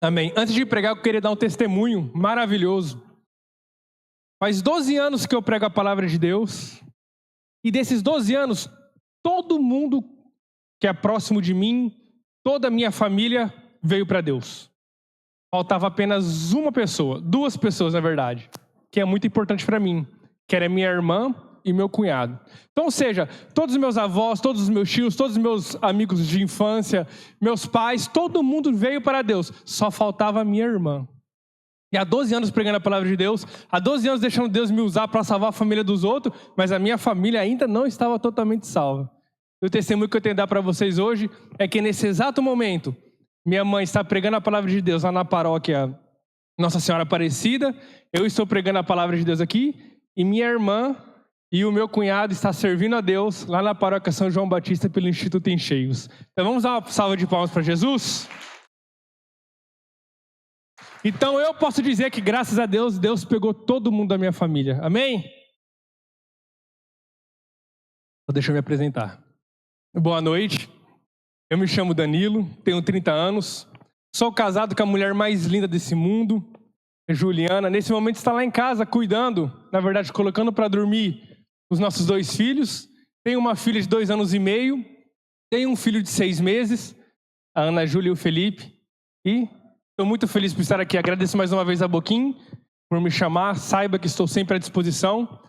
Amém. Antes de pregar, eu queria dar um testemunho maravilhoso. Faz 12 anos que eu prego a palavra de Deus. E desses 12 anos, todo mundo que é próximo de mim, toda a minha família veio para Deus. Faltava apenas uma pessoa, duas pessoas na verdade, que é muito importante para mim, que era minha irmã e meu cunhado. Então, ou seja, todos os meus avós, todos os meus tios, todos os meus amigos de infância, meus pais, todo mundo veio para Deus. Só faltava a minha irmã. E há 12 anos pregando a palavra de Deus, há 12 anos deixando Deus me usar para salvar a família dos outros, mas a minha família ainda não estava totalmente salva. E o testemunho que eu tenho a dar para vocês hoje é que nesse exato momento, minha mãe está pregando a palavra de Deus lá na paróquia Nossa Senhora Aparecida, eu estou pregando a palavra de Deus aqui, e minha irmã e o meu cunhado está servindo a Deus lá na paróquia São João Batista pelo Instituto Encheios. Então vamos dar uma salva de palmas para Jesus? Então eu posso dizer que graças a Deus, Deus pegou todo mundo da minha família. Amém? Deixa eu me apresentar. Boa noite. Eu me chamo Danilo, tenho 30 anos. Sou casado com a mulher mais linda desse mundo, Juliana. Nesse momento está lá em casa cuidando, na verdade colocando para dormir os nossos 2 filhos. Tenho uma filha de 2 anos e meio. Tenho um filho de 6 meses, a Ana Júlia e o Felipe. E estou muito feliz por estar aqui. Agradeço mais uma vez a Boquim por me chamar. Saiba que estou sempre à disposição.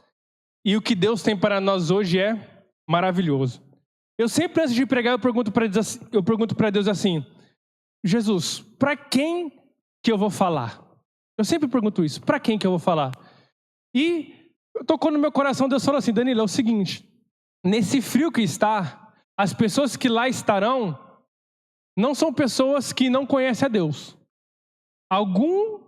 E o que Deus tem para nós hoje é maravilhoso. Eu sempre, antes de pregar, eu pergunto para Deus assim: Jesus, para quem que eu vou falar? Eu sempre pergunto isso: para quem que eu vou falar? E tocou no meu coração, Deus falou assim: Danilo, é o seguinte, nesse frio que está, as pessoas que lá estarão não são pessoas que não conhecem a Deus. Algum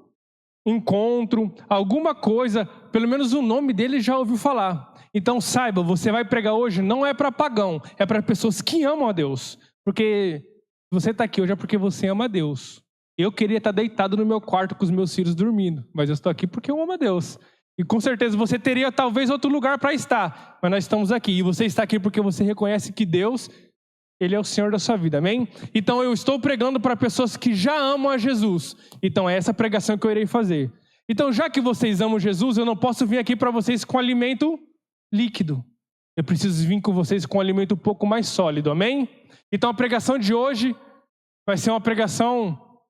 encontro, alguma coisa, pelo menos o nome dele já ouviu falar. Então saiba, você vai pregar hoje não é para pagão, é para pessoas que amam a Deus. Porque você está aqui hoje é porque você ama a Deus. Eu queria estar deitado no meu quarto com os meus filhos dormindo, mas eu estou aqui porque eu amo a Deus. E com certeza você teria talvez outro lugar para estar, mas nós estamos aqui. E você está aqui porque você reconhece que Deus, Ele é o Senhor da sua vida, amém? Então eu estou pregando para pessoas que já amam a Jesus. Então é essa pregação que eu irei fazer. Então já que vocês amam Jesus, eu não posso vir aqui para vocês com alimento líquido. Eu preciso vir com vocês com um alimento um pouco mais sólido, amém? Então a pregação de hoje vai ser uma pregação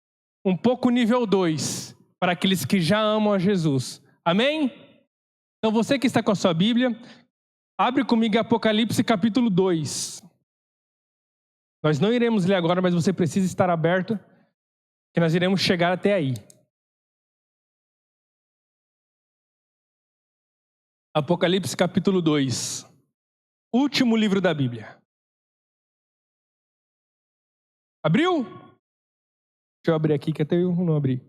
um pouco nível 2, para aqueles que já amam a Jesus, amém? Então você que está com a sua Bíblia, abre comigo Apocalipse capítulo 2. Nós não iremos ler agora, mas você precisa estar aberto, que nós iremos chegar até aí. Apocalipse capítulo 2. Último livro da Bíblia. Abriu? Deixa eu abrir aqui, que até eu não abri.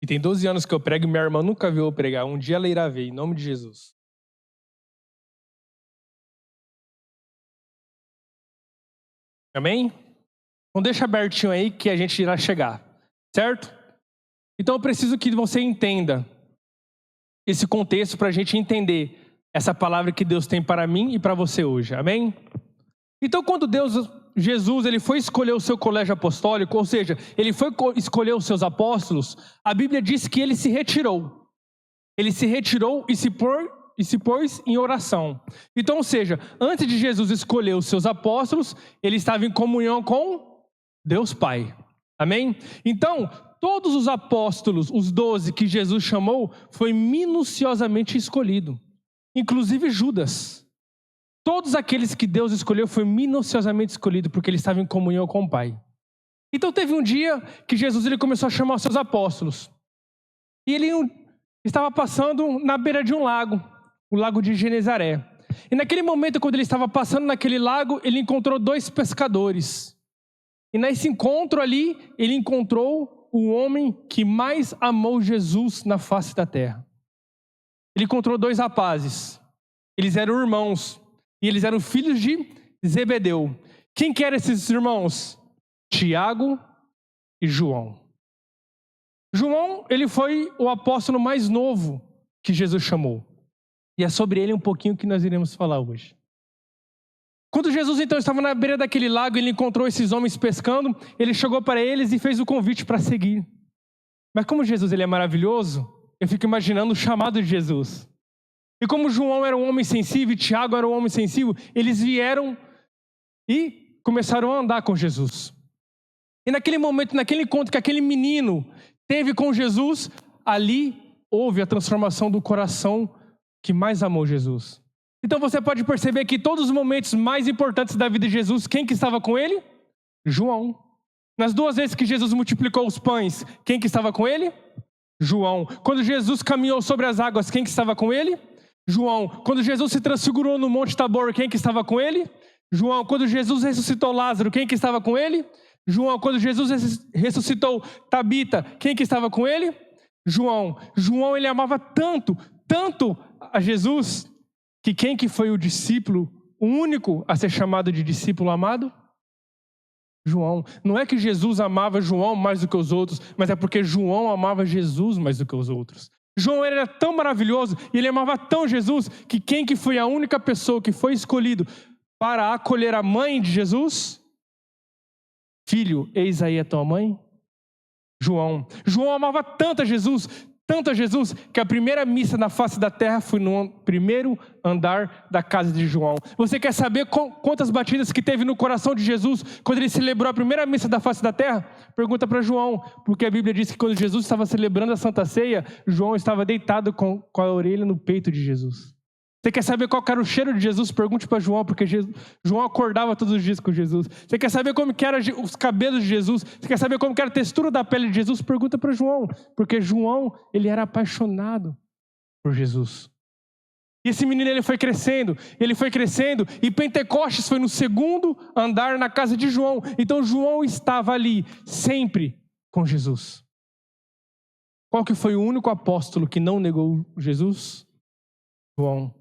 E tem 12 anos que eu prego e minha irmã nunca viu eu pregar. Um dia ela irá ver, em nome de Jesus. Amém? Então deixa abertinho aí que a gente irá chegar, certo? Então eu preciso que você entenda esse contexto para a gente entender essa palavra que Deus tem para mim e para você hoje, amém? Então quando Jesus, ele foi escolher o seu colégio apostólico, ou seja, ele foi escolher os seus apóstolos, a Bíblia diz que ele se retirou. Ele se retirou e se pôs em oração. Então, ou seja, antes de Jesus escolher os seus apóstolos, ele estava em comunhão com Deus Pai. Amém? Então, todos os apóstolos, os 12 que Jesus chamou, foi minuciosamente escolhido. Inclusive Judas. Todos aqueles que Deus escolheu foi minuciosamente escolhido porque ele estava em comunhão com o Pai. Então teve um dia que Jesus ele começou a chamar os seus apóstolos. E ele estava passando na beira de um lago, o lago de Genezaré. E naquele momento, quando ele estava passando naquele lago, ele encontrou 2 pescadores. E nesse encontro ali, ele encontrou o homem que mais amou Jesus na face da terra. Ele encontrou 2 rapazes. Eles eram irmãos. E eles eram filhos de Zebedeu. Quem que eram esses irmãos? Tiago e João. João, ele foi o apóstolo mais novo que Jesus chamou. E é sobre ele um pouquinho que nós iremos falar hoje. Quando Jesus então estava na beira daquele lago, ele encontrou esses homens pescando, ele chegou para eles e fez o convite para seguir. Mas como Jesus ele é maravilhoso, eu fico imaginando o chamado de Jesus. E como João era um homem sensível e Tiago era um homem sensível, eles vieram e começaram a andar com Jesus. E naquele momento, naquele encontro que aquele menino teve com Jesus, ali houve a transformação do coração que mais amou Jesus. Então você pode perceber que todos os momentos mais importantes da vida de Jesus, quem que estava com ele? João. Nas 2 vezes que Jesus multiplicou os pães, quem que estava com ele? João. Quando Jesus caminhou sobre as águas, quem que estava com ele? João. Quando Jesus se transfigurou no Monte Tabor, quem que estava com ele? João. Quando Jesus ressuscitou Lázaro, quem que estava com ele? João. Quando Jesus ressuscitou Tabita, quem que estava com ele? João. João, ele amava tanto a Jesus, que quem que foi o discípulo, o único a ser chamado de discípulo amado? João. Não é que Jesus amava João mais do que os outros, mas é porque João amava Jesus mais do que os outros. João era tão maravilhoso e ele amava tão Jesus que quem que foi a única pessoa que foi escolhido para acolher a mãe de Jesus? Filho, eis aí a tua mãe? João. João amava tanto a Jesus, que a primeira missa na face da terra foi no primeiro andar da casa de João. Você quer saber quantas batidas que teve no coração de Jesus quando ele celebrou a primeira missa da face da terra? Pergunta para João, porque a Bíblia diz que quando Jesus estava celebrando a Santa Ceia, João estava deitado com a orelha no peito de Jesus. Você quer saber qual era o cheiro de Jesus? Pergunte para João, porque João acordava todos os dias com Jesus. Você quer saber como que eram os cabelos de Jesus? Você quer saber como que era a textura da pele de Jesus? Pergunta para João, porque João, ele era apaixonado por Jesus. E esse menino, ele foi crescendo, e Pentecostes foi no segundo andar na casa de João. Então João estava ali, sempre com Jesus. Qual que foi o único apóstolo que não negou Jesus? João.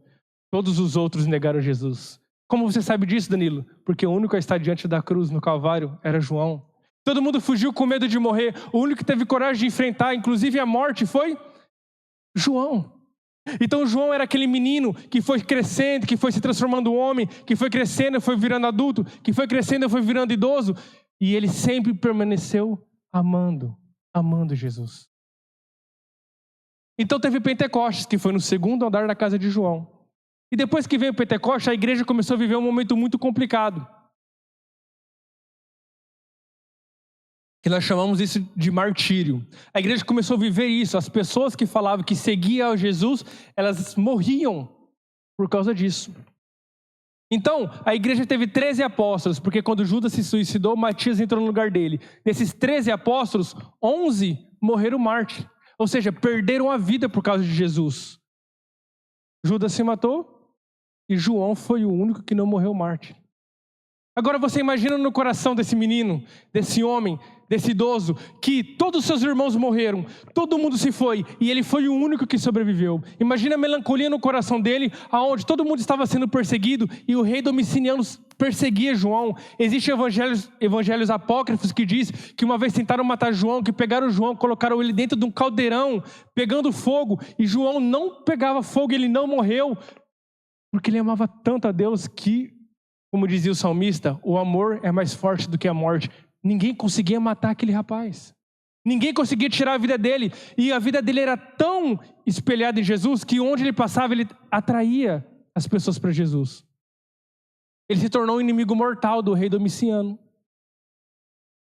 Todos os outros negaram Jesus. Como você sabe disso, Danilo? Porque o único a estar diante da cruz no Calvário era João. Todo mundo fugiu com medo de morrer. O único que teve coragem de enfrentar, inclusive a morte, foi João. Então João era aquele menino que foi crescendo, que foi se transformando homem, que foi crescendo e foi virando adulto, que foi crescendo e foi virando idoso. E ele sempre permaneceu amando Jesus. Então teve Pentecostes, que foi no segundo andar da casa de João. E depois que veio Pentecostes, a igreja começou a viver um momento muito complicado. Que nós chamamos isso de martírio. A igreja começou a viver isso. As pessoas que falavam que seguiam a Jesus, elas morriam por causa disso. Então, a igreja teve 13 apóstolos, porque quando Judas se suicidou, Matias entrou no lugar dele. Desses 13 apóstolos, 11 morreram mártir. Ou seja, perderam a vida por causa de Jesus. Judas se matou e João foi o único que não morreu mártir. Agora você imagina no coração desse menino, desse homem, desse idoso, que todos os seus irmãos morreram, todo mundo se foi e ele foi o único que sobreviveu. Imagina a melancolia no coração dele, aonde todo mundo estava sendo perseguido e o rei Domiciano perseguia João. Existem evangelhos apócrifos que diz que uma vez tentaram matar João, que pegaram João, colocaram ele dentro de um caldeirão, pegando fogo, e João não pegava fogo, ele não morreu, porque ele amava tanto a Deus que, como dizia o salmista, o amor é mais forte do que a morte. Ninguém conseguia matar aquele rapaz. Ninguém conseguia tirar a vida dele. E a vida dele era tão espelhada em Jesus que onde ele passava, ele atraía as pessoas para Jesus. Ele se tornou um inimigo mortal do rei Domiciano.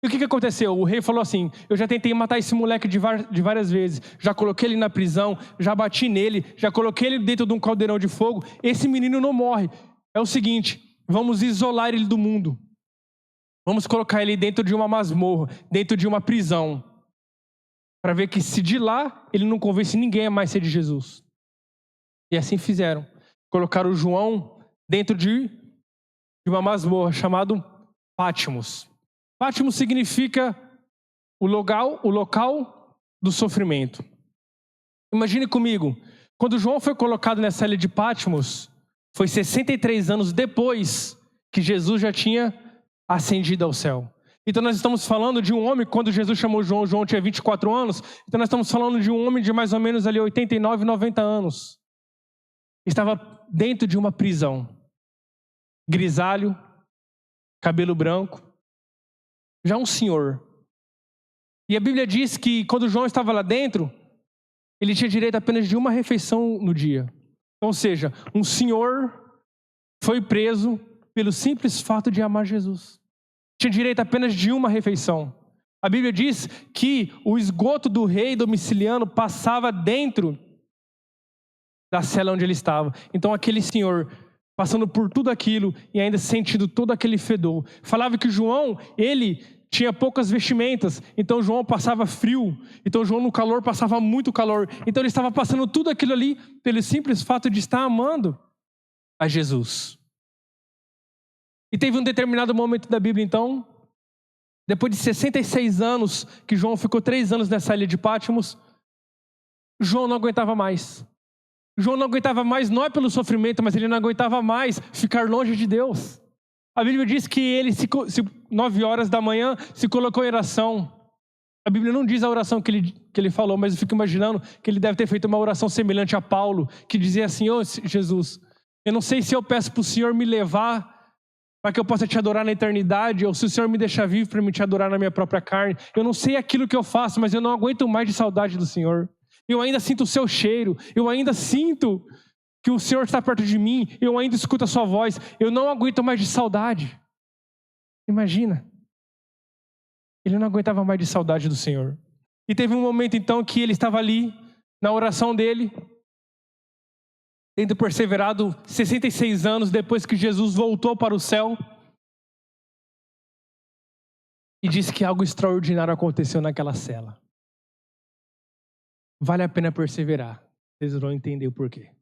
E o que aconteceu? O rei falou assim: eu já tentei matar esse moleque de várias vezes. Já coloquei ele na prisão, já bati nele, já coloquei ele dentro de um caldeirão de fogo. Esse menino não morre. É o seguinte: vamos isolar ele do mundo. Vamos colocar ele dentro de uma masmorra, dentro de uma prisão. Para ver que se de lá ele não convence ninguém a mais ser de Jesus. E assim fizeram. Colocaram o João dentro de uma masmorra chamado Pátimos. Pátimos significa o local do sofrimento. Imagine comigo, quando João foi colocado nessa ilha de Pátimos, foi 63 anos depois que Jesus já tinha ascendido ao céu. Então nós estamos falando de um homem, quando Jesus chamou João, João tinha 24 anos, então nós estamos falando de um homem de mais ou menos ali 89, 90 anos. estava dentro de uma prisão. Grisalho, cabelo branco, já um senhor. E a Bíblia diz que quando João estava lá dentro, ele tinha direito apenas de uma refeição no dia. Ou seja, um senhor foi preso pelo simples fato de amar Jesus. Tinha direito apenas de uma refeição. A Bíblia diz que o esgoto do rei Domiciliano passava dentro da cela onde ele estava. Então aquele senhor, passando por tudo aquilo e ainda sentindo todo aquele fedor, falava que João, ele tinha poucas vestimentas, então João passava frio, então João no calor passava muito calor, então ele estava passando tudo aquilo ali pelo simples fato de estar amando a Jesus. E teve um determinado momento da Bíblia então, depois de 66 anos, que João ficou 3 anos nessa ilha de Patmos, João não aguentava mais. João não aguentava mais, não é pelo sofrimento, mas ele não aguentava mais ficar longe de Deus. A Bíblia diz que ele, 9 horas da manhã, se colocou em oração. A Bíblia não diz a oração que ele falou, mas eu fico imaginando que ele deve ter feito uma oração semelhante a Paulo, que dizia assim: ô Jesus, eu não sei se eu peço para o Senhor me levar para que eu possa te adorar na eternidade, ou se o Senhor me deixar vivo para me te adorar na minha própria carne. Eu não sei aquilo que eu faço, mas eu não aguento mais de saudade do Senhor. Eu ainda sinto o seu cheiro, eu ainda sinto que o Senhor está perto de mim, eu ainda escuto a sua voz, eu não aguento mais de saudade. Imagina. Ele não aguentava mais de saudade do Senhor. E teve um momento então que ele estava ali, na oração dele, tendo perseverado 66 anos depois que Jesus voltou para o céu, e disse que algo extraordinário aconteceu naquela cela. Vale a pena perseverar. Vocês vão entender o porquê.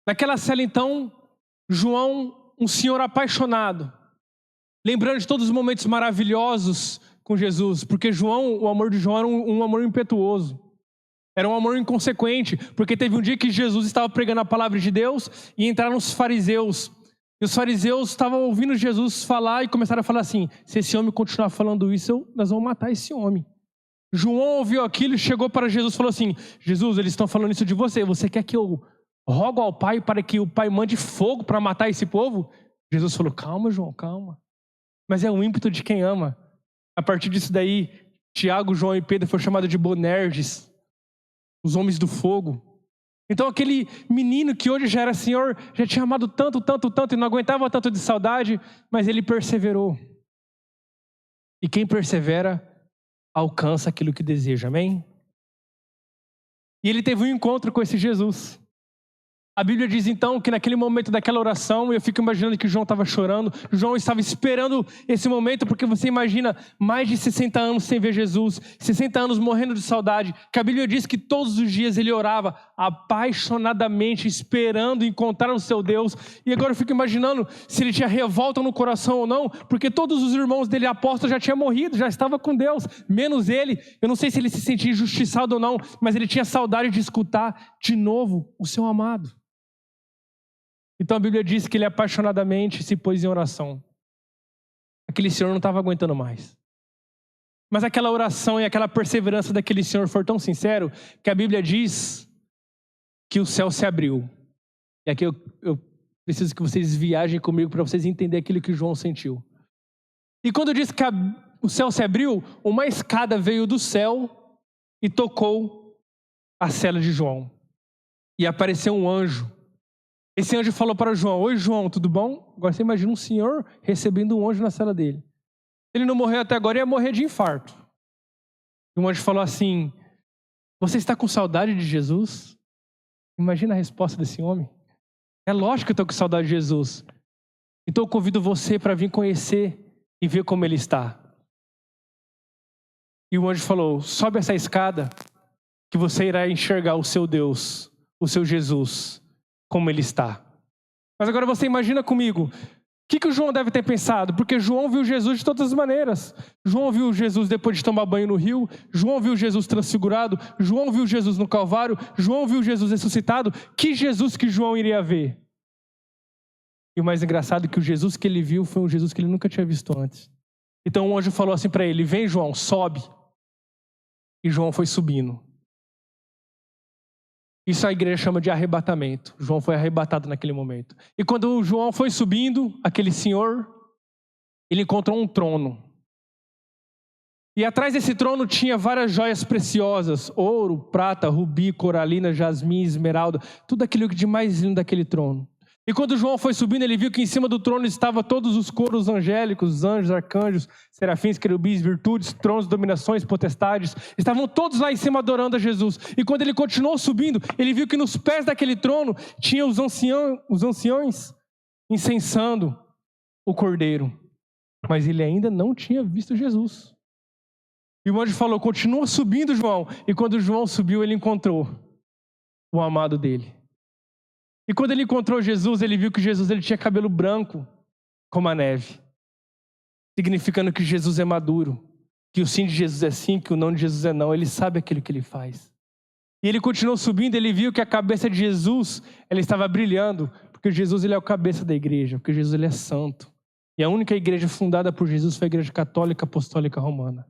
Naquela cela então, João, um senhor apaixonado, lembrando de todos os momentos maravilhosos com Jesus, porque João, o amor de João era um amor impetuoso. Era um amor inconsequente, porque teve um dia que Jesus estava pregando a palavra de Deus e entraram os fariseus. E os fariseus estavam ouvindo Jesus falar e começaram a falar assim: se esse homem continuar falando isso, nós vamos matar esse homem. João ouviu aquilo e chegou para Jesus e falou assim: Jesus, eles estão falando isso de você. Você quer que eu rogo ao Pai para que o Pai mande fogo para matar esse povo? Jesus falou: calma, João, calma. Mas é o ímpeto de quem ama. A partir disso daí, Tiago, João e Pedro foram chamados de Bonerges, os homens do fogo. Então aquele menino que hoje já era senhor, já tinha amado tanto, tanto, tanto, e não aguentava tanto de saudade, mas ele perseverou. E quem persevera, alcança aquilo que deseja, amém? E ele teve um encontro com esse Jesus. A Bíblia diz então que naquele momento daquela oração, eu fico imaginando que João estava chorando, João estava esperando esse momento, porque você imagina mais de 60 anos sem ver Jesus, 60 anos morrendo de saudade, que a Bíblia diz que todos os dias ele orava apaixonadamente, esperando encontrar o seu Deus. E agora eu fico imaginando se ele tinha revolta no coração ou não, porque todos os irmãos dele apóstolos já tinham morrido, já estava com Deus, menos ele. Eu não sei se ele se sentia injustiçado ou não, mas ele tinha saudade de escutar de novo o seu amado. Então a Bíblia diz que ele apaixonadamente se pôs em oração. Aquele senhor não estava aguentando mais. Mas aquela oração e aquela perseverança daquele senhor foi tão sincero que a Bíblia diz que o céu se abriu. E aqui eu preciso que vocês viajem comigo para vocês entenderem aquilo que João sentiu. E quando diz que o céu se abriu, uma escada veio do céu e tocou a cela de João. E apareceu um anjo. Esse anjo falou para João: oi João, tudo bom? Agora você imagina um senhor recebendo um anjo na cela dele. Ele não morreu até agora, ia morrer de infarto. E um anjo falou assim: você está com saudade de Jesus? Imagina a resposta desse homem. É lógico que eu estou com saudade de Jesus. Então eu convido você para vir conhecer e ver como ele está. E o anjo falou: sobe essa escada que você irá enxergar o seu Deus, o seu Jesus, como ele está. Mas agora você imagina comigo, o que o João deve ter pensado? Porque João viu Jesus de todas as maneiras. João viu Jesus depois de tomar banho no rio, João viu Jesus transfigurado, João viu Jesus no Calvário, João viu Jesus ressuscitado. Que Jesus que João iria ver? E o mais engraçado é que o Jesus que ele viu foi um Jesus que ele nunca tinha visto antes. Então o anjo falou assim para ele: vem João, sobe. E João foi subindo. Isso a igreja chama de arrebatamento. João foi arrebatado naquele momento. E quando João foi subindo, aquele senhor, ele encontrou um trono. E atrás desse trono tinha várias joias preciosas, ouro, prata, rubi, coralina, jasmim, esmeralda, tudo aquilo de mais lindo daquele trono. E quando João foi subindo, ele viu que em cima do trono estavam todos os coros angélicos, anjos, arcanjos, serafins, querubins, virtudes, tronos, dominações, potestades. Estavam todos lá em cima adorando a Jesus. E quando ele continuou subindo, ele viu que nos pés daquele trono tinha os anciões incensando o Cordeiro. Mas ele ainda não tinha visto Jesus. E o anjo falou, continua subindo, João. E quando João subiu, ele encontrou o amado dele. E quando ele encontrou Jesus, ele viu que Jesus ele tinha cabelo branco como a neve. Significando que Jesus é maduro. Que o sim de Jesus é sim, que o não de Jesus é não. Ele sabe aquilo que ele faz. E ele continuou subindo, ele viu que a cabeça de Jesus, ela estava brilhando. Porque Jesus ele é o cabeça da igreja. Porque Jesus ele é santo. E a única igreja fundada por Jesus foi a igreja católica apostólica romana.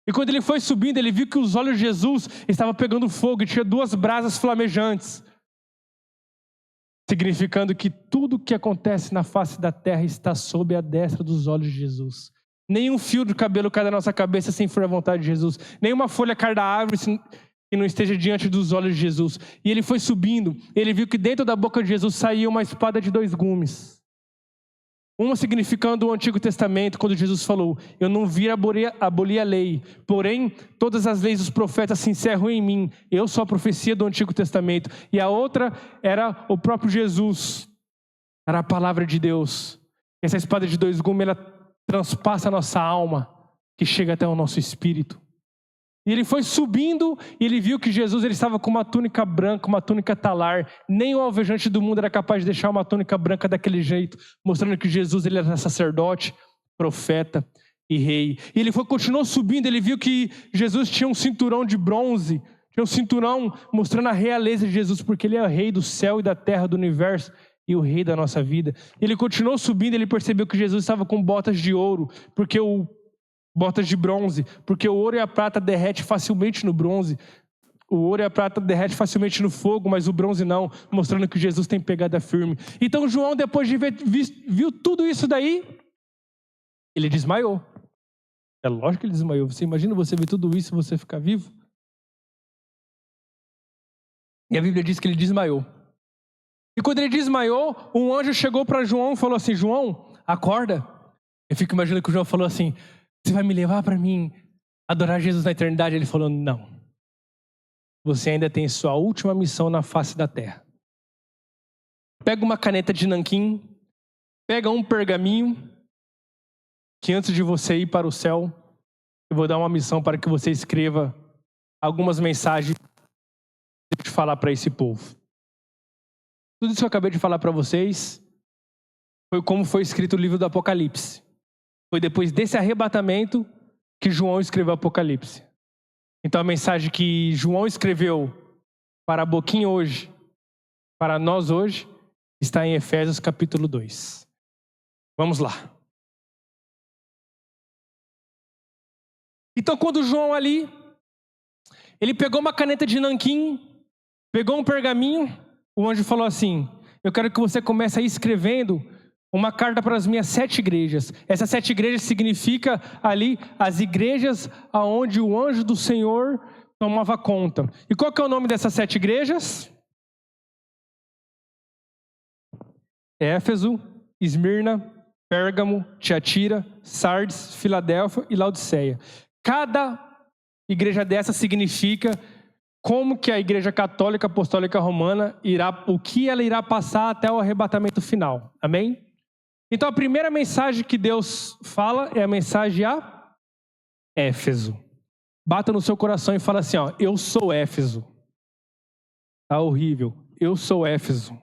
E quando ele foi subindo, ele viu que os olhos de Jesus estavam pegando fogo e tinha duas brasas flamejantes. Significando que tudo o que acontece na face da terra está sob a destra dos olhos de Jesus. Nenhum fio de cabelo cai da nossa cabeça sem for a vontade de Jesus. Nenhuma folha cai da árvore que não esteja diante dos olhos de Jesus. E ele foi subindo, ele viu que dentro da boca de Jesus saía uma espada de 2 gumes. Uma significando o Antigo Testamento, quando Jesus falou, eu não vim abolir a lei, porém todas as leis dos profetas se encerram em mim. Eu sou a profecia do Antigo Testamento. E a outra era o próprio Jesus, era a palavra de Deus. Essa espada de 2 gumes, ela transpassa a nossa alma, que chega até o nosso espírito. E ele foi subindo e ele viu que Jesus ele estava com uma túnica branca, uma túnica talar. Nem o alvejante do mundo era capaz de deixar uma túnica branca daquele jeito, mostrando que Jesus ele era sacerdote, profeta e rei. E ele continuou subindo, ele viu que Jesus tinha um cinturão de bronze, tinha um cinturão mostrando a realeza de Jesus, porque ele é o rei do céu e da terra, do universo e o rei da nossa vida. Ele continuou subindo, ele percebeu que Jesus estava com botas de ouro, botas de bronze, porque o ouro e a prata derrete facilmente no bronze. O ouro e a prata derrete facilmente no fogo, mas o bronze não, mostrando que Jesus tem pegada firme. Então João, depois de viu tudo isso daí, ele desmaiou. É lógico que ele desmaiou. Você imagina você ver tudo isso e você ficar vivo? E a Bíblia diz que ele desmaiou. E quando ele desmaiou, um anjo chegou para João e falou assim, João, acorda. Eu fico imaginando que o João falou assim, você vai me levar para mim adorar Jesus na eternidade? Ele falou, não. Você ainda tem sua última missão na face da terra. Pega uma caneta de nanquim, pega um pergaminho, que antes de você ir para o céu, eu vou dar uma missão para que você escreva algumas mensagens de falar para esse povo. Tudo isso que eu acabei de falar para vocês foi como foi escrito o livro do Apocalipse. Foi depois desse arrebatamento que João escreveu o Apocalipse. Então a mensagem que João escreveu para a boquinha hoje, para nós hoje, está em Efésios capítulo 2. Vamos lá. Então quando João ali, ele pegou uma caneta de nanquim, pegou um pergaminho, o anjo falou assim, eu quero que você comece a ir escrevendo uma carta para as minhas 7 igrejas. Essas 7 igrejas significa ali as igrejas aonde o anjo do Senhor tomava conta. E qual que é o nome dessas 7 igrejas? Éfeso, Esmirna, Pérgamo, Tiatira, Sardes, Filadélfia e Laodiceia. Cada igreja dessa significa como que a igreja católica apostólica romana o que ela irá passar até o arrebatamento final. Amém? Então a primeira mensagem que Deus fala é a mensagem a Éfeso. Bata no seu coração e fala assim, ó, eu sou Éfeso. Tá horrível. Eu sou Éfeso.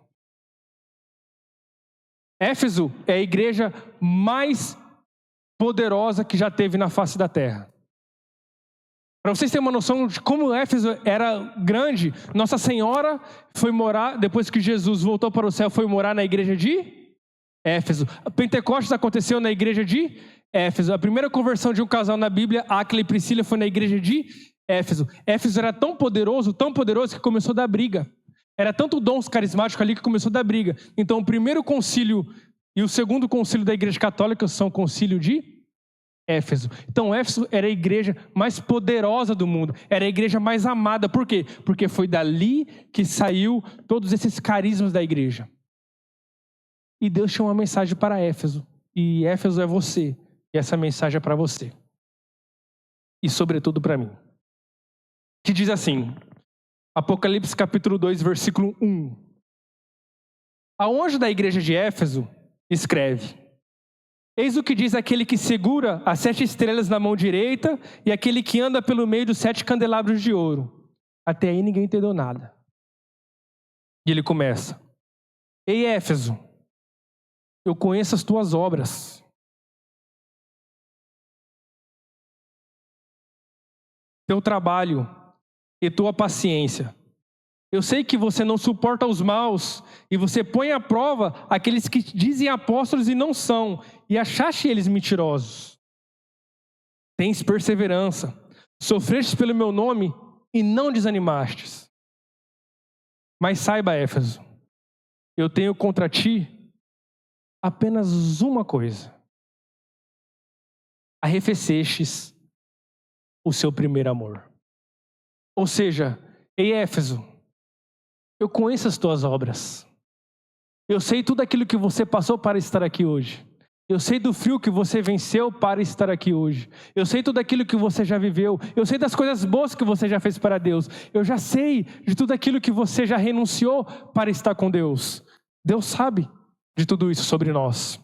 Éfeso é a igreja mais poderosa que já teve na face da terra. Para vocês terem uma noção de como Éfeso era grande, Nossa Senhora foi morar, depois que Jesus voltou para o céu, foi morar na igreja de Éfeso. Pentecostes aconteceu na igreja de Éfeso. A primeira conversão de um casal na Bíblia, Áquila e Priscila, foi na igreja de Éfeso. Éfeso era tão poderoso que começou a dar briga. Era tanto dons carismáticos ali que começou a dar briga. Então, o primeiro concílio e o segundo concílio da Igreja Católica são o concílio de Éfeso. Então, Éfeso era a igreja mais poderosa do mundo. Era a igreja mais amada. Por quê? Porque foi dali que saiu todos esses carismas da igreja. E Deus tinha uma mensagem para Éfeso. E Éfeso é você. E essa mensagem é para você. E sobretudo para mim. Que diz assim, Apocalipse capítulo 2, versículo 1. Ao anjo da igreja de Éfeso, escreve: eis o que diz aquele que segura as 7 estrelas na mão direita e aquele que anda pelo meio dos 7 candelabros de ouro. Até aí ninguém entendeu nada. E ele começa: ei, Éfeso, eu conheço as tuas obras. Teu trabalho e tua paciência. Eu sei que você não suporta os maus e você põe à prova aqueles que dizem apóstolos e não são, e achaste eles mentirosos. Tens perseverança, sofrestes pelo meu nome e não desanimastes. Mas saiba, Éfeso, eu tenho contra ti apenas uma coisa: arrefecestes o seu primeiro amor. Ou seja, ei, Éfeso, eu conheço as tuas obras. Eu sei tudo aquilo que você passou para estar aqui hoje. Eu sei do frio que você venceu para estar aqui hoje. Eu sei tudo aquilo que você já viveu. Eu sei das coisas boas que você já fez para Deus. Eu já sei de tudo aquilo que você já renunciou para estar com Deus. Deus sabe de tudo isso sobre nós.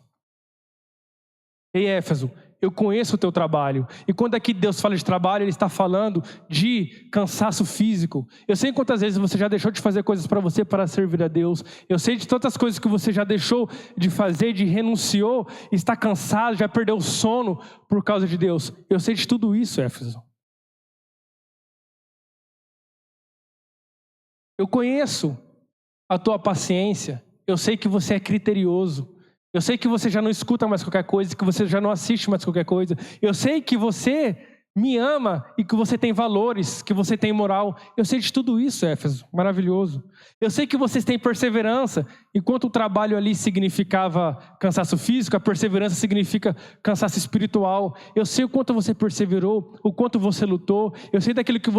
Ei, Éfeso, eu conheço o teu trabalho. E quando aqui Deus fala de trabalho, Ele está falando de cansaço físico. Eu sei quantas vezes você já deixou de fazer coisas para você para servir a Deus. Eu sei de tantas coisas que você já deixou de fazer, de renunciou, está cansado, já perdeu o sono por causa de Deus. Eu sei de tudo isso, Éfeso. Eu conheço a tua paciência. Eu sei que você é criterioso. Eu sei que você já não escuta mais qualquer coisa, que você já não assiste mais qualquer coisa. Eu sei que você me ama e que você tem valores, que você tem moral. Eu sei de tudo isso, Éfeso. Maravilhoso. Eu sei que vocês têm perseverança. Enquanto o trabalho ali significava cansaço físico, a perseverança significa cansaço espiritual. Eu sei o quanto você perseverou, o quanto você lutou. Eu sei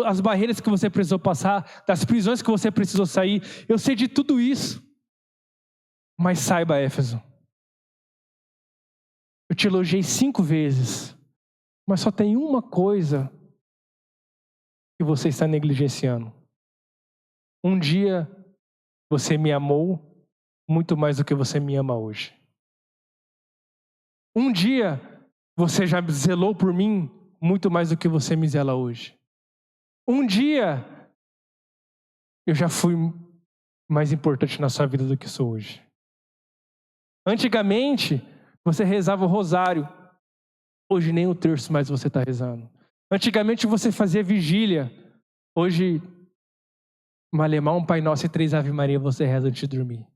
as barreiras que você precisou passar, das prisões que você precisou sair. Eu sei de tudo isso. Mas saiba, Éfeso, eu te elogiei 5 vezes, mas só tem uma coisa que você está negligenciando. Um dia você me amou muito mais do que você me ama hoje. Um dia você já zelou por mim muito mais do que você me zela hoje. Um dia eu já fui mais importante na sua vida do que sou hoje. Antigamente você rezava o rosário. Hoje nem o terço mais você está rezando. Antigamente você fazia vigília. Hoje, malemar um Pai Nosso e 3 Ave Maria você reza antes de dormir.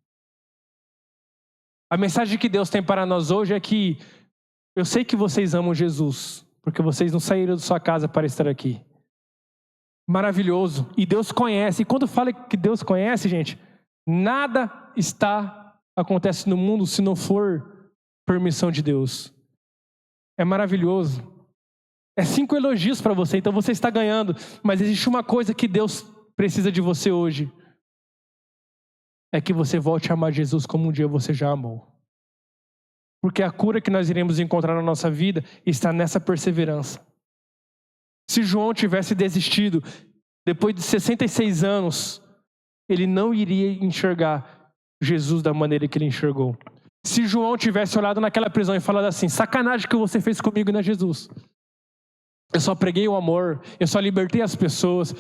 A mensagem que Deus tem para nós hoje é que eu sei que vocês amam Jesus, porque vocês não saíram da sua casa para estar aqui. Maravilhoso. E Deus conhece. E quando fala que Deus conhece, gente, nada acontece no mundo se não for permissão de Deus. É maravilhoso. É 5 elogios para você, então você está ganhando. Mas existe uma coisa que Deus precisa de você hoje. É que você volte a amar Jesus como um dia você já amou. Porque a cura que nós iremos encontrar na nossa vida está nessa perseverança. Se João tivesse desistido, depois de 66 anos, ele não iria enxergar Jesus da maneira que ele enxergou. Se João tivesse olhado naquela prisão e falado assim: sacanagem que você fez comigo, né, Jesus? Eu só preguei o amor, eu só libertei as pessoas.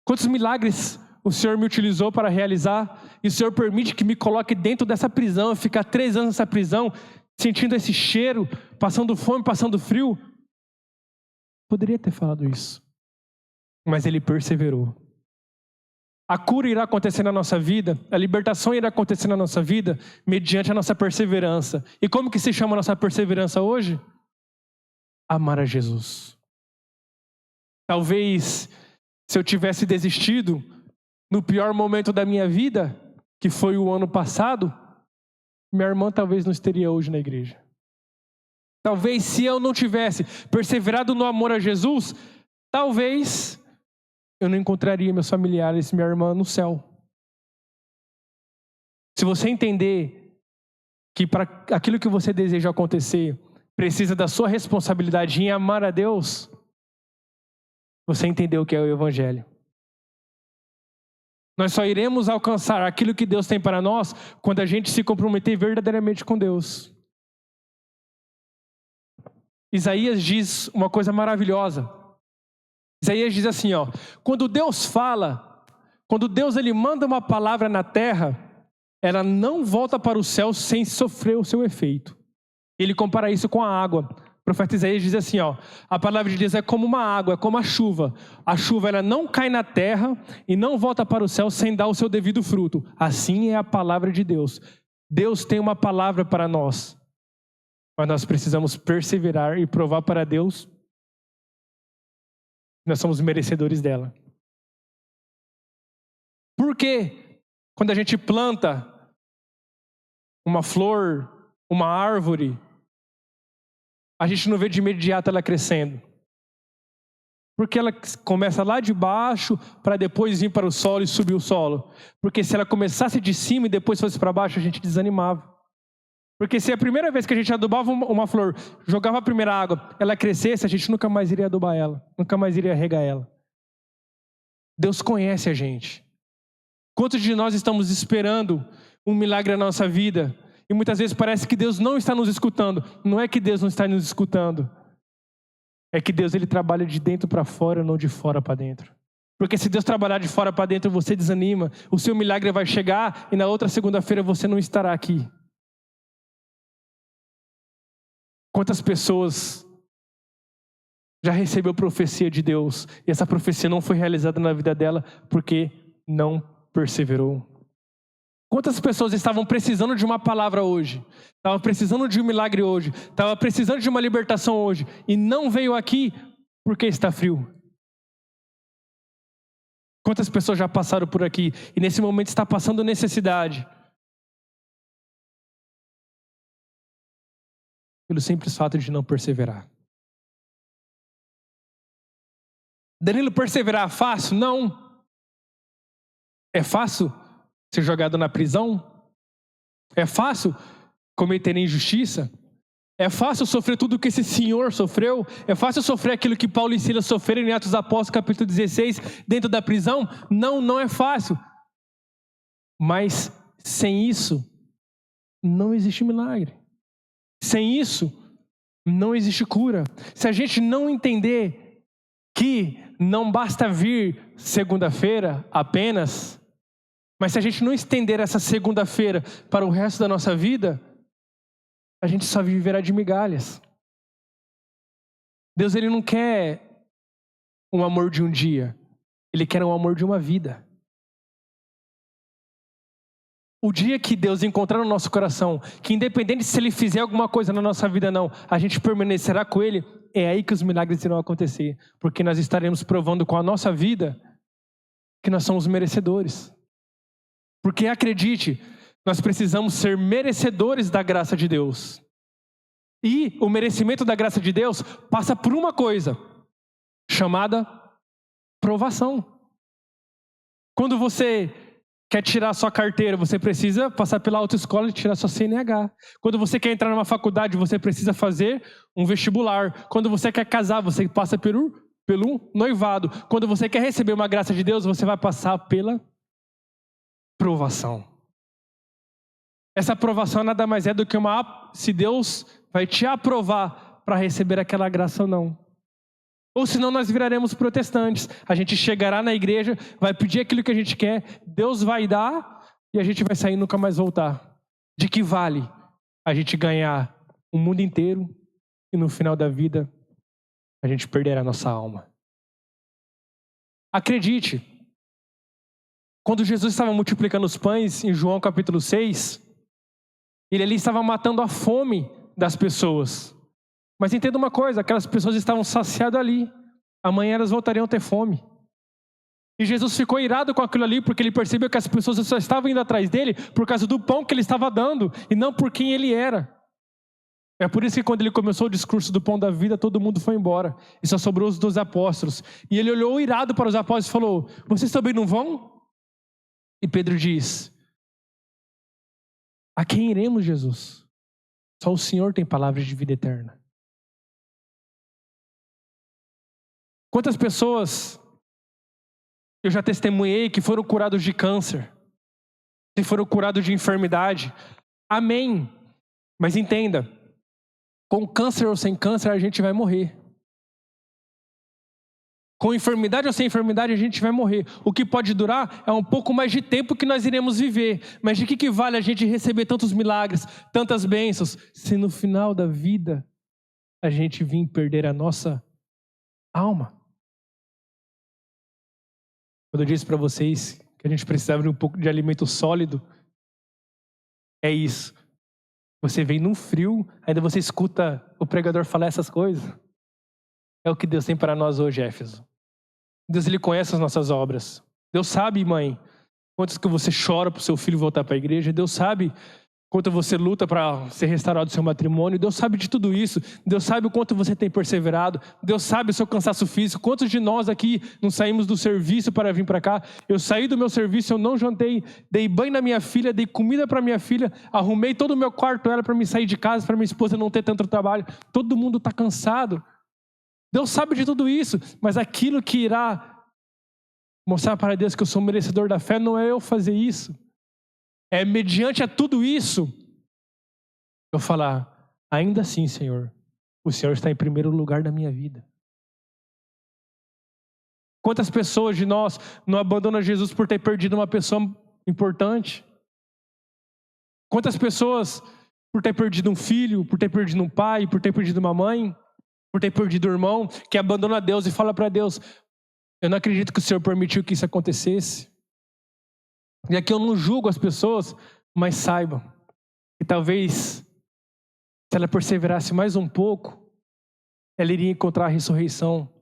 Quantos milagres o Senhor me utilizou para realizar? E o Senhor permite que me coloque dentro dessa prisão, eu ficar 3 anos nessa prisão, sentindo esse cheiro, passando fome, passando frio. Poderia ter falado isso, mas ele perseverou. A cura irá acontecer na nossa vida, a libertação irá acontecer na nossa vida mediante a nossa perseverança. E como que se chama a nossa perseverança hoje? Amar a Jesus. Talvez, se eu tivesse desistido, no pior momento da minha vida, que foi o ano passado, minha irmã talvez não estaria hoje na igreja. Talvez se eu não tivesse perseverado no amor a Jesus, talvez eu não encontraria meus familiares, minha irmã no céu. Se você entender que para aquilo que você deseja acontecer, precisa da sua responsabilidade em amar a Deus, você entendeu o que é o Evangelho. Nós só iremos alcançar aquilo que Deus tem para nós quando a gente se comprometer verdadeiramente com Deus. Isaías diz uma coisa maravilhosa. Isaías diz assim, quando Deus fala, quando Deus ele manda uma palavra na terra, ela não volta para o céu sem sofrer o seu efeito. Ele compara isso com a água. O profeta Isaías diz assim, a palavra de Deus é como uma água, é como a chuva. A chuva ela não cai na terra e não volta para o céu sem dar o seu devido fruto. Assim é a palavra de Deus. Deus tem uma palavra para nós. Mas nós precisamos perseverar e provar para Deus que nós somos merecedores dela. Por que quando a gente planta uma flor, uma árvore, a gente não vê de imediato ela crescendo? Porque ela começa lá de baixo para depois vir para o solo e subir o solo. Porque se ela começasse de cima e depois fosse para baixo, a gente desanimava. Porque se a primeira vez que a gente adubava uma flor, jogava a primeira água, ela crescesse, a gente nunca mais iria adubar ela, nunca mais iria regar ela. Deus conhece a gente. Quantos de nós estamos esperando um milagre na nossa vida? E muitas vezes parece que Deus não está nos escutando. Não é que Deus não está nos escutando. É que Deus ele trabalha de dentro para fora, não de fora para dentro. Porque se Deus trabalhar de fora para dentro, você desanima. O seu milagre vai chegar e na outra segunda-feira você não estará aqui. Quantas pessoas já recebeu profecia de Deus e essa profecia não foi realizada na vida dela porque não perseverou? Quantas pessoas estavam precisando de uma palavra hoje, estavam precisando de um milagre hoje, estavam precisando de uma libertação hoje e não veio aqui porque está frio? Quantas pessoas já passaram por aqui e nesse momento está passando necessidade? Pelo simples fato de não perseverar. Danilo, perseverar é fácil? Não. É fácil ser jogado na prisão? É fácil cometer injustiça? É fácil sofrer tudo que esse senhor sofreu? É fácil sofrer aquilo que Paulo e Silas sofreram em Atos Apóstolos, capítulo 16, dentro da prisão? Não, não é fácil. Mas sem isso, não existe milagre. Sem isso, não existe cura. Se a gente não entender que não basta vir segunda-feira apenas, mas se a gente não estender essa segunda-feira para o resto da nossa vida, a gente só viverá de migalhas. Deus ele não quer um amor de um dia, Ele quer um amor de uma vida. O dia que Deus encontrar no nosso coração, que independente se Ele fizer alguma coisa na nossa vida não, a gente permanecerá com Ele, é aí que os milagres irão acontecer. Porque nós estaremos provando com a nossa vida que nós somos merecedores. Porque acredite, nós precisamos ser merecedores da graça de Deus. E o merecimento da graça de Deus passa por uma coisa, chamada provação. Quando você quer tirar a sua carteira, você precisa passar pela autoescola e tirar sua CNH. Quando você quer entrar numa faculdade, você precisa fazer um vestibular. Quando você quer casar, você passa pelo noivado. Quando você quer receber uma graça de Deus, você vai passar pela provação. Essa aprovação nada mais é do que se Deus vai te aprovar para receber aquela graça ou não. Ou senão nós viraremos protestantes. A gente chegará na igreja, vai pedir aquilo que a gente quer, Deus vai dar e a gente vai sair e nunca mais voltar. De que vale a gente ganhar o mundo inteiro e no final da vida a gente perderá a nossa alma? Acredite, quando Jesus estava multiplicando os pães em João capítulo 6, Ele ali estava matando a fome das pessoas. Mas entenda uma coisa, aquelas pessoas estavam saciadas ali. Amanhã elas voltariam a ter fome. E Jesus ficou irado com aquilo ali, porque ele percebeu que as pessoas só estavam indo atrás dele por causa do pão que ele estava dando, e não por quem ele era. É por isso que quando ele começou o discurso do pão da vida, todo mundo foi embora. E só sobrou os 12 apóstolos. E ele olhou irado para os apóstolos e falou: vocês também não vão? E Pedro diz: a quem iremos, Jesus? Só o Senhor tem palavras de vida eterna. Quantas pessoas eu já testemunhei que foram curados de câncer, que foram curados de enfermidade? Amém. Mas entenda, com câncer ou sem câncer, a gente vai morrer. Com enfermidade ou sem enfermidade, a gente vai morrer. O que pode durar é um pouco mais de tempo que nós iremos viver. Mas de que vale a gente receber tantos milagres, tantas bênçãos, se no final da vida a gente vir perder a nossa alma? Quando eu disse para vocês que a gente precisava de um pouco de alimento sólido, é isso. Você vem num frio, ainda você escuta o pregador falar essas coisas. É o que Deus tem para nós hoje, Éfeso. Deus, Ele conhece as nossas obras. Deus sabe, mãe, quantos que você chora para o seu filho voltar para a igreja. Deus sabe quanto você luta para ser restaurado o seu matrimônio. Deus sabe de tudo isso. Deus sabe o quanto você tem perseverado. Deus sabe o seu cansaço físico. Quantos de nós aqui não saímos do serviço para vir para cá? Eu saí do meu serviço, eu não jantei, dei banho na minha filha, dei comida para minha filha, arrumei todo o meu quarto para me sair de casa, para minha esposa não ter tanto trabalho. Todo mundo está cansado. Deus sabe de tudo isso, mas aquilo que irá mostrar para Deus que eu sou merecedor da fé não é eu fazer isso. É mediante a tudo isso, eu falar: ainda assim, Senhor, o Senhor está em primeiro lugar na minha vida. Quantas pessoas de nós não abandonam Jesus por ter perdido uma pessoa importante? Quantas pessoas por ter perdido um filho, por ter perdido um pai, por ter perdido uma mãe, por ter perdido um irmão, que abandona Deus e fala para Deus: eu não acredito que o Senhor permitiu que isso acontecesse. E aqui eu não julgo as pessoas, mas saibam que talvez, se ela perseverasse mais um pouco, ela iria encontrar a ressurreição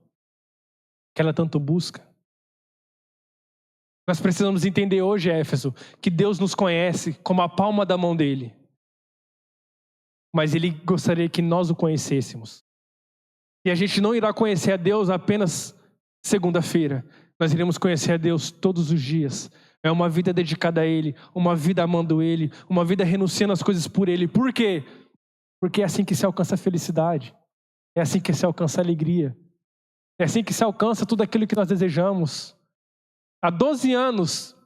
que ela tanto busca. Nós precisamos entender hoje, Éfeso, que Deus nos conhece como a palma da mão dele. Mas Ele gostaria que nós o conhecêssemos. E a gente não irá conhecer a Deus apenas segunda-feira. Nós iremos conhecer a Deus todos os dias. É uma vida dedicada a Ele, uma vida amando Ele, uma vida renunciando às coisas por Ele. Por quê? Porque é assim que se alcança a felicidade. É assim que se alcança a alegria. É assim que se alcança tudo aquilo que nós desejamos. Há 12 anos,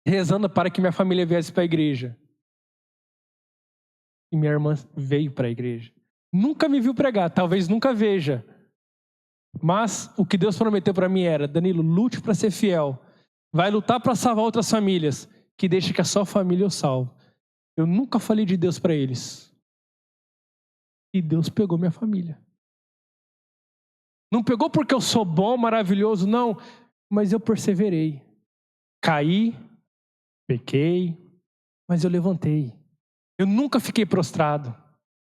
rezando para que minha família viesse para a igreja. E minha irmã veio para a igreja. Nunca me viu pregar, talvez nunca veja. Mas o que Deus prometeu para mim era: Danilo, lute para ser fiel. Vai lutar para salvar outras famílias, que deixe que a sua família eu salvo. Eu nunca falei de Deus para eles. E Deus pegou minha família. Não pegou porque eu sou bom, maravilhoso, não. Mas eu perseverei. Caí, pequei, mas eu levantei. Eu nunca fiquei prostrado.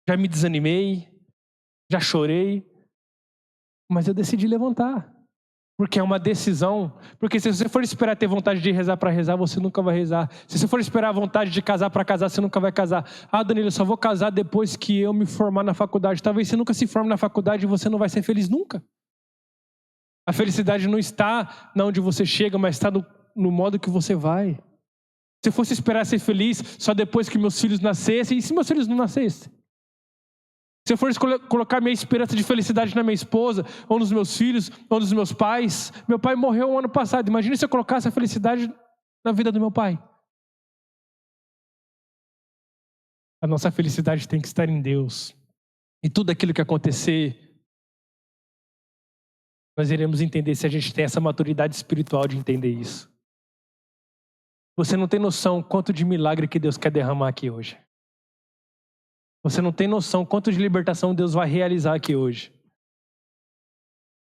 Já me desanimei, já chorei, mas eu decidi levantar. Porque é uma decisão. Porque se você for esperar ter vontade de rezar para rezar, você nunca vai rezar. Se você for esperar a vontade de casar para casar, você nunca vai casar. Ah, Danilo, eu só vou casar depois que eu me formar na faculdade. Talvez você nunca se forme na faculdade e você não vai ser feliz nunca. A felicidade não está na onde você chega, mas está no modo que você vai. Se eu fosse esperar ser feliz só depois que meus filhos nascessem, e se meus filhos não nascessem? Se eu for colocar minha esperança de felicidade na minha esposa, ou nos meus filhos, ou nos meus pais. Meu pai morreu um ano passado. Imagina se eu colocasse a felicidade na vida do meu pai. A nossa felicidade tem que estar em Deus. E tudo aquilo que acontecer, nós iremos entender se a gente tem essa maturidade espiritual de entender isso. Você não tem noção quanto de milagre que Deus quer derramar aqui hoje. Você não tem noção quanto de libertação Deus vai realizar aqui hoje.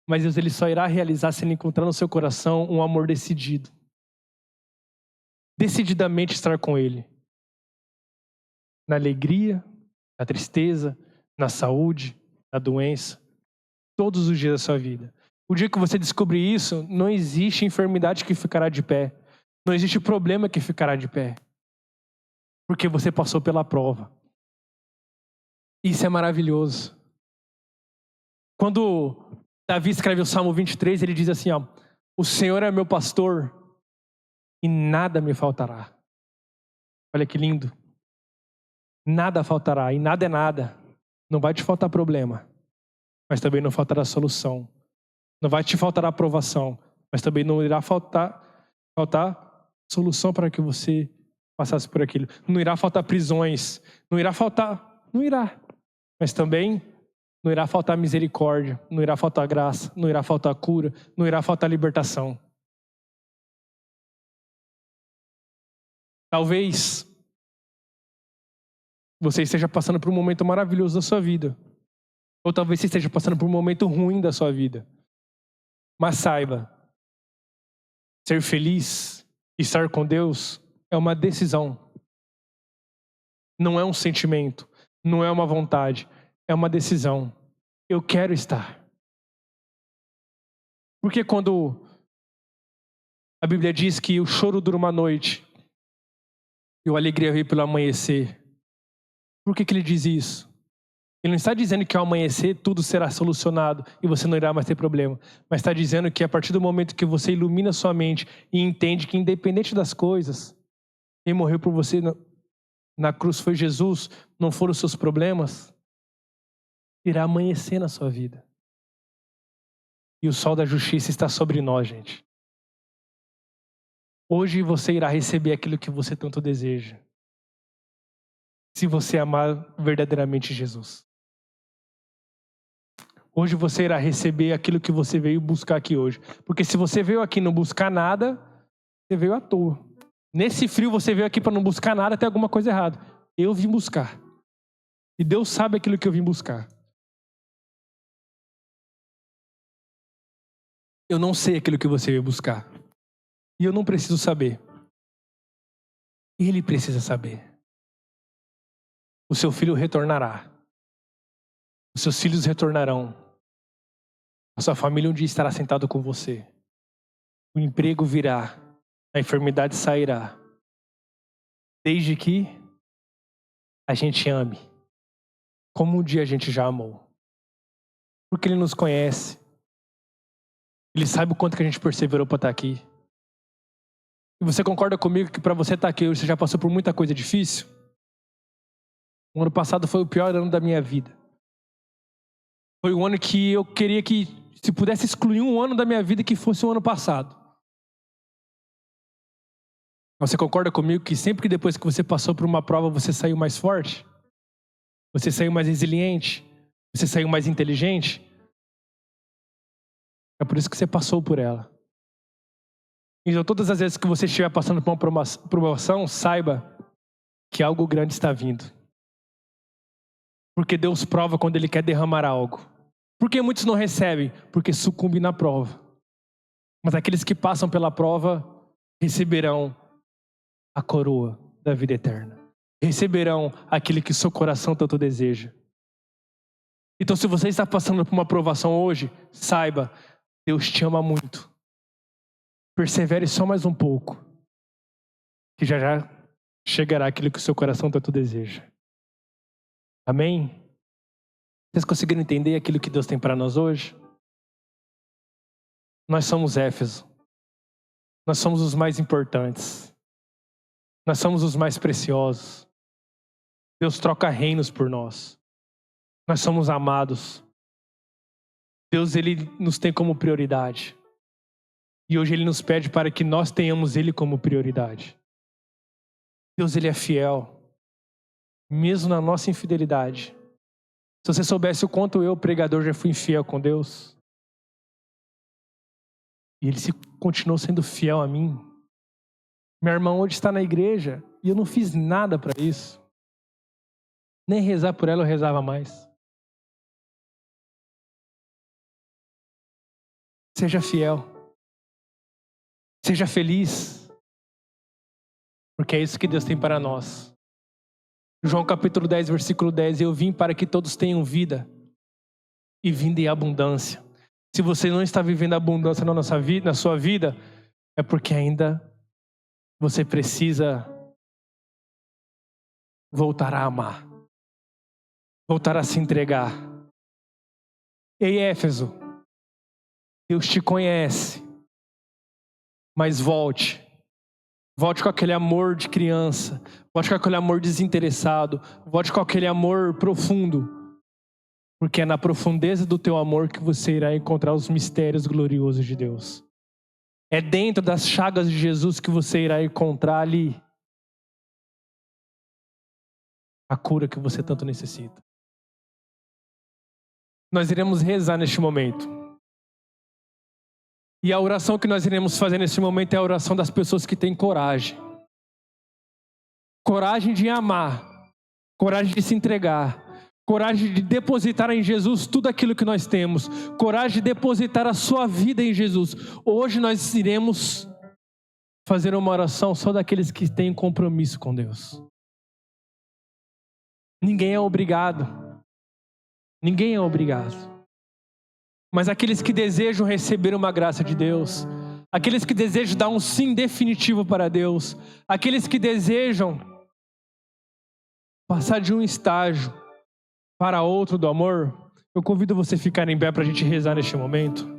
Mas Deus, Ele só irá realizar se Ele encontrar no seu coração um amor decidido. Decididamente estar com Ele. Na alegria, na tristeza, na saúde, na doença. Todos os dias da sua vida. O dia que você descobrir isso, não existe enfermidade que ficará de pé. Não existe problema que ficará de pé. Porque você passou pela prova. Isso é maravilhoso. Quando Davi escreve o Salmo 23, ele diz assim, o Senhor é meu pastor e nada me faltará. Olha que lindo. Nada faltará, e nada é nada. Não vai te faltar problema, mas também não faltará solução. Não vai te faltar aprovação, mas também não irá faltar solução para que você passasse por aquilo. Não irá faltar prisões, não irá. Mas também não irá faltar misericórdia, não irá faltar graça, não irá faltar cura, não irá faltar libertação. Talvez você esteja passando por um momento maravilhoso da sua vida. Ou talvez você esteja passando por um momento ruim da sua vida. Mas saiba, ser feliz e estar com Deus é uma decisão. Não é um sentimento, não é uma vontade, é uma decisão. Eu quero estar. Porque quando a Bíblia diz que o choro dura uma noite e a alegria vem pelo amanhecer, por que ele diz isso? Ele não está dizendo que ao amanhecer tudo será solucionado e você não irá mais ter problema. Mas está dizendo que a partir do momento que você ilumina sua mente e entende que independente das coisas, quem morreu por você na cruz foi Jesus, não foram os seus problemas, irá amanhecer na sua vida. E o sol da justiça está sobre nós, gente. Hoje você irá receber aquilo que você tanto deseja. Se você amar verdadeiramente Jesus. Hoje você irá receber aquilo que você veio buscar aqui hoje. Porque se você veio aqui não buscar nada, você veio à toa. Nesse frio você veio aqui para não buscar nada, tem alguma coisa errada. Eu vim buscar. E Deus sabe aquilo que eu vim buscar. Eu não sei aquilo que você veio buscar. E eu não preciso saber. Ele precisa saber. O seu filho retornará. Os seus filhos retornarão. A sua família um dia estará sentado com você. O emprego virá. A enfermidade sairá. Desde que a gente ame. Como um dia a gente já amou. Porque Ele nos conhece. Ele sabe o quanto que a gente perseverou para estar aqui. E você concorda comigo que para você estar aqui hoje, você já passou por muita coisa difícil? O ano passado foi o pior ano da minha vida. Foi um ano que eu queria que, se pudesse excluir um ano da minha vida, que fosse o ano passado. Você concorda comigo que sempre que depois que você passou por uma prova, você saiu mais forte? Você saiu mais resiliente? Você saiu mais inteligente? É por isso que você passou por ela. Então, todas as vezes que você estiver passando por uma promoção, saiba que algo grande está vindo. Porque Deus prova quando Ele quer derramar algo. Por que muitos não recebem? Porque sucumbem na prova. Mas aqueles que passam pela prova receberão a coroa da vida eterna. Receberão aquilo que seu coração tanto deseja. Então, se você está passando por uma provação hoje, saiba, Deus te ama muito. Persevere só mais um pouco, que já chegará aquilo que o seu coração tanto deseja. Amém? Vocês conseguiram entender aquilo que Deus tem para nós hoje? Nós somos Éfeso. Nós somos os mais importantes. Nós somos os mais preciosos. Deus troca reinos por nós. Nós somos amados. Deus, Ele nos tem como prioridade. E hoje Ele nos pede para que nós tenhamos Ele como prioridade. Deus, Ele é fiel. Mesmo na nossa infidelidade. Se você soubesse o quanto eu, pregador, já fui infiel com Deus. E Ele continuou sendo fiel a mim. Minha irmã hoje está na igreja e eu não fiz nada para isso. Nem rezar por ela eu rezava mais. Seja fiel. Seja feliz. Porque é isso que Deus tem para nós. João capítulo 10, versículo 10. Eu vim para que todos tenham vida. E vida em abundância. Se você não está vivendo abundância na sua vida, é porque ainda você precisa voltar a amar, voltar a se entregar. Ei, Éfeso, Deus te conhece, mas volte com aquele amor de criança, volte com aquele amor desinteressado, volte com aquele amor profundo, porque é na profundeza do teu amor que você irá encontrar os mistérios gloriosos de Deus. É dentro das chagas de Jesus que você irá encontrar ali a cura que você tanto necessita. Nós iremos rezar neste momento. E a oração que nós iremos fazer neste momento é a oração das pessoas que têm coragem. Coragem de amar, coragem de se entregar, coragem de depositar em Jesus tudo aquilo que nós temos, coragem de depositar a sua vida em Jesus. Hoje nós iremos fazer uma oração só daqueles que têm compromisso com Deus. Ninguém é obrigado. Ninguém é obrigado. Mas aqueles que desejam receber uma graça de Deus, aqueles que desejam dar um sim definitivo para Deus, aqueles que desejam passar de um estágio para outro do amor, eu convido você a ficar em pé para a gente rezar neste momento.